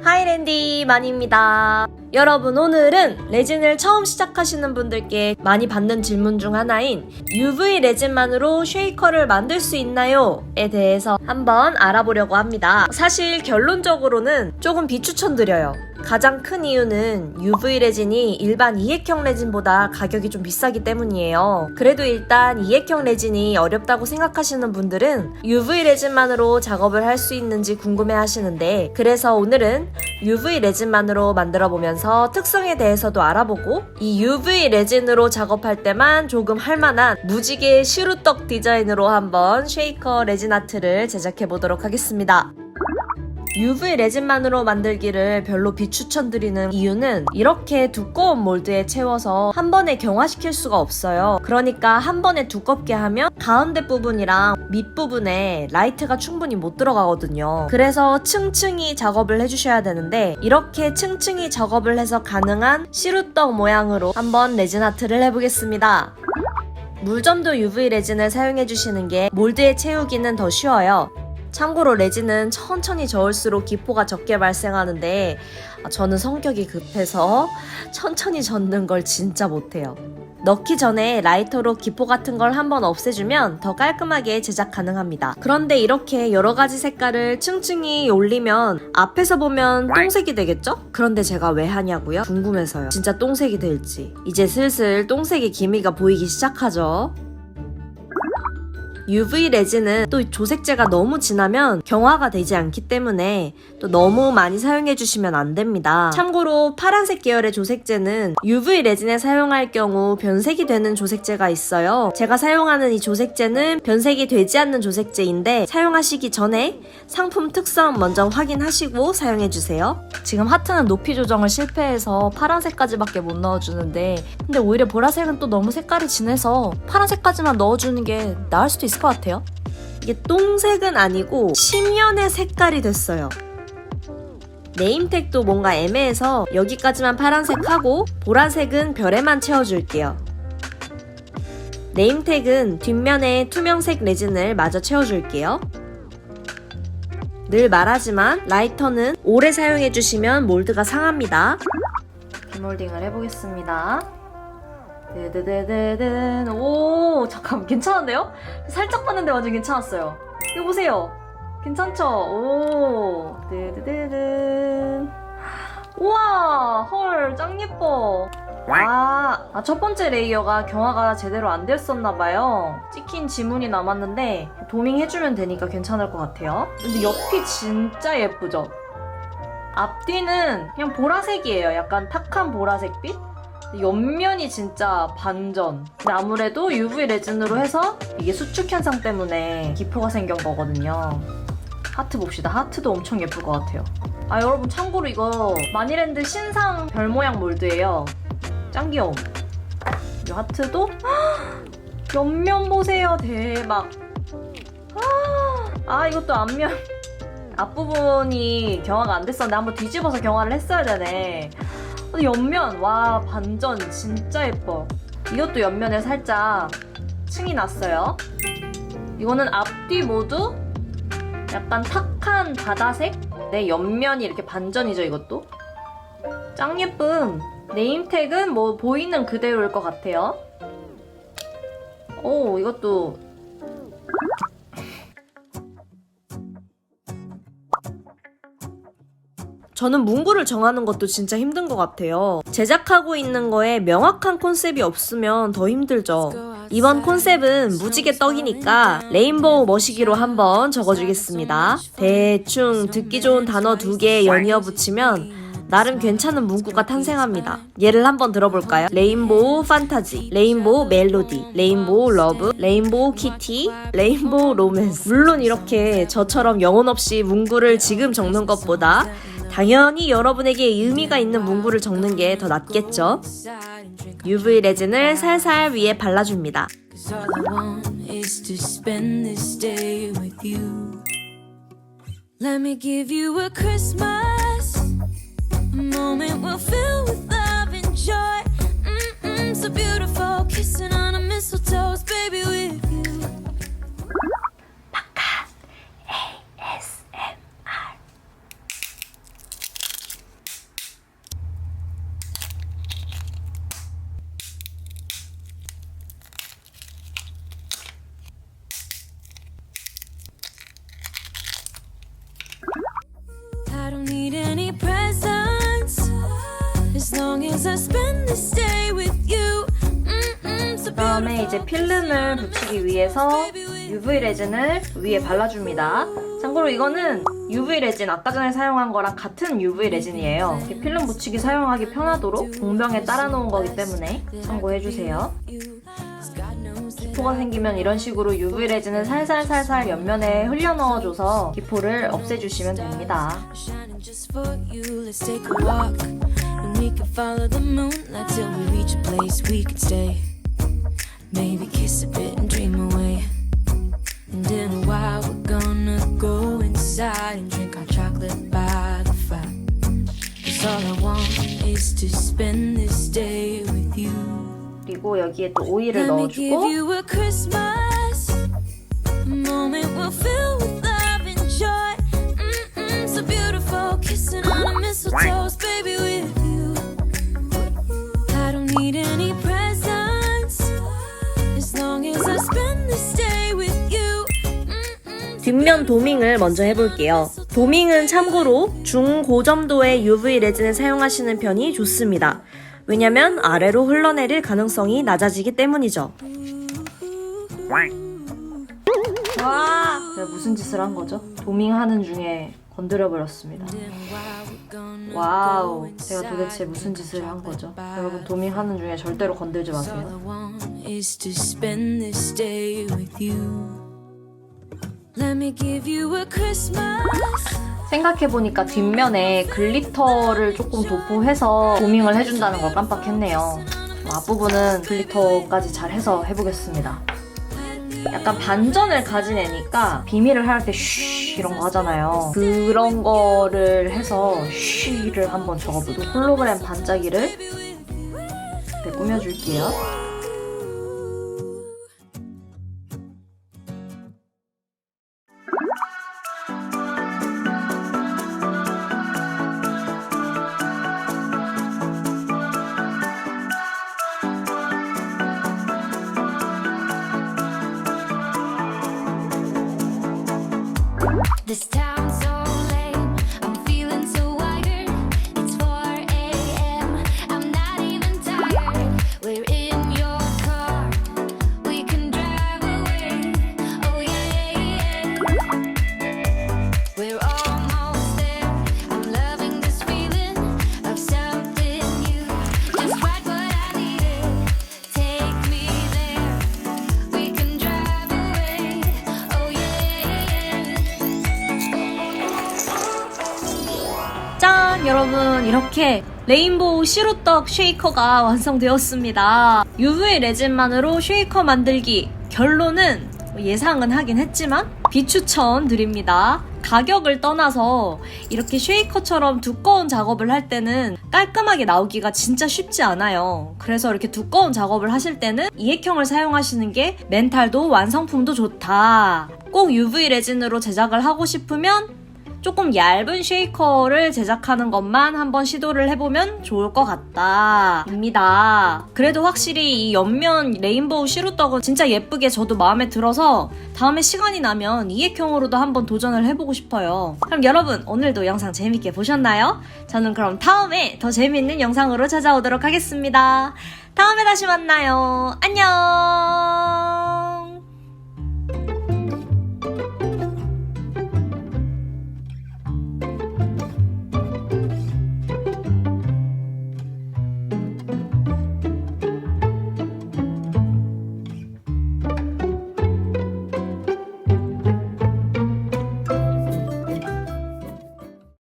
하이랜디 만입니다. 여러분, 오늘은 레진을 처음 시작하시는 분들께 많이 받는 질문 중 하나인 UV 레진만으로 쉐이커를 만들 수 있나요? 에 대해서 한번 알아보려고 합니다. 사실 결론적으로는 조금 비추천드려요. 가장 큰 이유는 UV 레진이 일반 이액형 레진보다 가격이 좀 비싸기 때문이에요. 그래도 일단 이액형 레진이 어렵다고 생각하시는 분들은 UV 레진만으로 작업을 할 수 있는지 궁금해 하시는데, 그래서 오늘은 UV 레진만으로 만들어 보면서 특성에 대해서도 알아보고, 이 UV 레진으로 작업할 때만 조금 할만한 무지개 시루떡 디자인으로 한번 쉐이커 레진 아트를 제작해 보도록 하겠습니다. UV 레진만으로 만들기를 별로 비추천드리는 이유는 이렇게 두꺼운 몰드에 채워서 한 번에 경화시킬 수가 없어요. 그러니까 한 번에 두껍게 하면 가운데 부분이랑 밑부분에 라이트가 충분히 못 들어가거든요. 그래서 층층이 작업을 해주셔야 되는데, 이렇게 층층이 작업을 해서 가능한 시루떡 모양으로 한번 레진 아트를 해보겠습니다. 물점도 UV 레진을 사용해주시는 게 몰드에 채우기는 더 쉬워요. 참고로 레진은 천천히 저을수록 기포가 적게 발생하는데, 저는 성격이 급해서 천천히 젓는 걸 진짜 못해요. 넣기 전에 라이터로 기포 같은 걸 한번 없애주면 더 깔끔하게 제작 가능합니다. 그런데 이렇게 여러가지 색깔을 층층이 올리면 앞에서 보면 똥색이 되겠죠? 그런데 제가 왜 하냐고요? 궁금해서요. 진짜 똥색이 될지. 이제 슬슬 똥색의 기미가 보이기 시작하죠. UV 레진은 또 조색제가 너무 진하면 경화가 되지 않기 때문에 또 너무 많이 사용해주시면 안 됩니다. 참고로 파란색 계열의 조색제는 UV 레진에 사용할 경우 변색이 되는 조색제가 있어요. 제가 사용하는 이 조색제는 변색이 되지 않는 조색제인데, 사용하시기 전에 상품 특성 먼저 확인하시고 사용해주세요. 지금 하트는 높이 조정을 실패해서 파란색까지밖에 못 넣어주는데, 근데 오히려 보라색은 또 너무 색깔이 진해서 파란색까지만 넣어주는 게 나을 수도 있을 것 같아요. 이게 똥색은 아니고 심연의 색깔이 됐어요. 네임택도 뭔가 애매해서 여기까지만 파란색 하고 보라색은 별에만 채워줄게요. 네임택은 뒷면에 투명색 레진을 마저 채워줄게요. 늘 말하지만 라이터는 오래 사용해주시면 몰드가 상합니다. 디몰딩을 해보겠습니다. 드드드드든. 오, 잠깐만, 괜찮은데요? 살짝 봤는데 완전 괜찮았어요. 이거 보세요. 괜찮죠? 오, 드드드든. 우와, 헐, 짱 예뻐. 첫 번째 레이어가 경화가 제대로 안 됐었나봐요. 찍힌 지문이 남았는데 도밍해주면 되니까 괜찮을 것 같아요. 근데 옆이 진짜 예쁘죠? 앞뒤는 그냥 보라색이에요. 약간 탁한 보라색빛? 옆면이 진짜 반전. 근데 아무래도 UV 레진으로 해서 이게 수축 현상 때문에 기포가 생긴 거거든요. 하트 봅시다. 하트도 엄청 예쁠 것 같아요. 여러분, 참고로 이거 마니랜드 신상 별 모양 몰드예요. 짱 귀여움. 이 하트도 옆면 보세요. 대박. 이것도 앞면 앞부분이 경화가 안 됐었는데 한번 뒤집어서 경화를 했어야 되네. 옆면, 와, 반전 진짜 예뻐. 이것도 옆면에 살짝 층이 났어요. 이거는 앞뒤 모두 약간 탁한 바다색? 네, 옆면이 이렇게 반전이죠. 이것도 짱 예쁨. 네임택은 뭐 보이는 그대로일 것 같아요. 오, 이것도 저는 문구를 정하는 것도 진짜 힘든 것 같아요. 제작하고 있는 거에 명확한 컨셉이 없으면 더 힘들죠. 이번 컨셉은 무지개 떡이니까 레인보우 머시기로 한번 적어주겠습니다. 대충 듣기 좋은 단어 2개 연이어 붙이면 나름 괜찮은 문구가 탄생합니다. 예를 한번 들어볼까요? 레인보우 판타지, 레인보우 멜로디, 레인보우 러브, 레인보우 키티, 레인보우 로맨스. 물론 이렇게 저처럼 영혼 없이 문구를 지금 적는 것보다 당연히 여러분에게 의미가 있는 문구를 적는 게 더 낫겠죠? UV 레진을 살살 위에 발라줍니다. Let me give you a Christmas, a moment we'll fill with love and joy. So beautiful, kissing on a mistletoe, baby with you. 박한 ASMR. as I spend this day with you. So 그다음에 이제 필름을 붙이기 위해서 UV 레진을 위에 발라줍니다. 참고로 이거는 UV 레진 아까 전에 사용한 거랑 같은 UV 레진이에요. 이렇게 필름 붙이기 사용하기 편하도록 공병에 따라 놓은 거기 때문에 참고해주세요. 기포가 생기면 이런 식으로 UV 레진을 살살살살 옆면에 흘려 넣어줘서 기포를 없애주시면 됩니다. just for you, let's take a walk, and we can follow the moonlight till we reach a place we could stay. Maybe kiss a bit and dream away. And in a while we're gonna go inside and drink our chocolate by the fire. 'Cause all I want is to spend this day with you. 그리고 여기에 또 오일을 Let me give 넣어주고 you a Christmas, a moment we'll fill with love and joy. So beautiful, kissing on a mistletoe, baby, with you. I don't need any presents, as long as I spend this day with you. 뒷면 도밍을 먼저 해볼게요. 도밍은 참고로 중고점도의 UV 레진을 사용하시는 편이 좋습니다. 왜냐면 아래로 흘러내릴 가능성이 낮아지기 때문이죠. 와, 제가 무슨 짓을 한 거죠? 도밍하는 중에 건드려버렸습니다. 와우, 제가 도대체 무슨 짓을 한 거죠? 여러분, 도밍하는 중에 절대로 건들지 마세요. 생각해보니까 뒷면에 글리터를 조금 도포해서 도밍을 해준다는 걸 깜빡했네요. 앞부분은 글리터까지 잘 해서 해보겠습니다. 약간 반전을 가진 애니까 비밀을 할 때 쉬 이런 거 하잖아요. 그런 거를 해서 쉬를 한번 적어보고 홀로그램 반짝이를 이렇게 꾸며줄게요. This town's so lame, I'm feeling so wired. It's 4 a.m., I'm not even tired. We're in your car, we can drive away. Oh yeah, we're almost there. I'm loving this feeling of something new. Just right what I needed. Take me there, we can drive away. Oh yeah. 짠! 여러분, 이렇게 레인보우 시루떡 쉐이커가 완성되었습니다. UV 레진만으로 쉐이커 만들기. 결론은 예상은 하긴 했지만 비추천 드립니다. 가격을 떠나서 이렇게 쉐이커처럼 두꺼운 작업을 할 때는 깔끔하게 나오기가 진짜 쉽지 않아요. 그래서 이렇게 두꺼운 작업을 하실 때는 이액형을 사용하시는 게 멘탈도 완성품도 좋다. 꼭 UV 레진으로 제작을 하고 싶으면 조금 얇은 쉐이커를 제작하는 것만 한번 시도를 해보면 좋을 것 같다 입니다. 그래도 확실히 이 옆면 레인보우 시루떡은 진짜 예쁘게 저도 마음에 들어서 다음에 시간이 나면 이액형으로도 한번 도전을 해보고 싶어요. 그럼 여러분, 오늘도 영상 재밌게 보셨나요? 저는 그럼 다음에 더 재밌는 영상으로 찾아오도록 하겠습니다. 다음에 다시 만나요. 안녕.